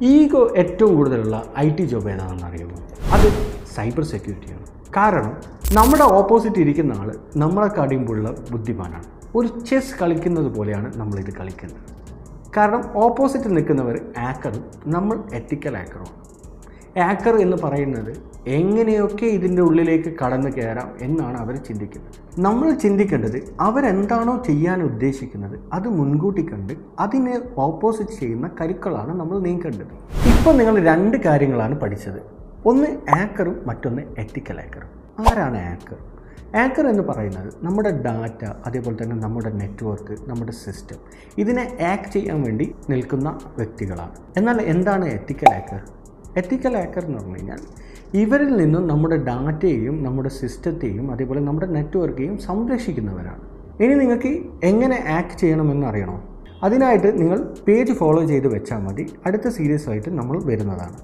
Ego ഏറ്റവും കൂടുതലുള്ള IT job ഏതാണെന്ന് അറിയുമോ? അത് സൈബർ സെക്യൂരിറ്റിയാണ്. കാരണം നമ്മുടെ ഓപ്പോസിറ്റ് ഇരിക്കുന്ന ആൾ നമ്മളെ കഴിയുമ്പോഴുള്ള ബുദ്ധിമാനാണ്. ഒരു ചെസ് കളിക്കുന്നത് പോലെയാണ് നമ്മളിത് കളിക്കുന്നത്. കാരണം ഓപ്പോസിറ്റ് നിൽക്കുന്നവർ ആക്കറും നമ്മൾ എത്തിക്കൽ ആക്കറുമാണ്. ആക്കർ എന്ന് പറയുന്നത് എങ്ങനെയൊക്കെ ഇതിൻ്റെ ഉള്ളിലേക്ക് കടന്നു കയറാം എന്നാണ് അവർ ചിന്തിക്കുന്നത്. നമ്മൾ ചിന്തിക്കേണ്ടത് അവരെന്താണോ ചെയ്യാൻ ഉദ്ദേശിക്കുന്നത് അത് മുൻകൂട്ടി കണ്ട് അതിനെ ഓപ്പോസിറ്റ് ചെയ്യുന്ന കരുക്കളാണ് നമ്മൾ നീക്കേണ്ടത്. ഇപ്പോൾ നിങ്ങൾ രണ്ട് കാര്യങ്ങളാണ് പഠിച്ചത്. ഒന്ന് ആക്കറും മറ്റൊന്ന് എത്തിക്കൽ ആക്കറും. ആരാണ് ആക്കർ? ആക്കർ എന്ന് പറയുന്നത് നമ്മുടെ ഡാറ്റ, അതേപോലെ തന്നെ നമ്മുടെ നെറ്റ്വർക്ക്, നമ്മുടെ സിസ്റ്റം ഇതിനെ ആക്ട് ചെയ്യാൻ വേണ്ടി നിൽക്കുന്ന വ്യക്തികളാണ്. എന്നാൽ എന്താണ് എത്തിക്കൽ ആക്കർ? എത്തിക്കൽ ആക്കർ എന്ന് പറഞ്ഞു കഴിഞ്ഞാൽ ഇവരിൽ നിന്നും നമ്മുടെ ഡാറ്റയെയും നമ്മുടെ സിസ്റ്റത്തെയും അതേപോലെ നമ്മുടെ നെറ്റ്വർക്കെയും സംരക്ഷിക്കുന്നവരാണ്. ഇനി നിങ്ങൾക്ക് എങ്ങനെ ആക്ട് ചെയ്യണമെന്ന് അറിയണോ? അതിനായിട്ട് നിങ്ങൾ പേജ് ഫോളോ ചെയ്ത് വെച്ചാൽ മതി. അടുത്ത സീരീസുമായിട്ട് നമ്മൾ വരുന്നതാണ്.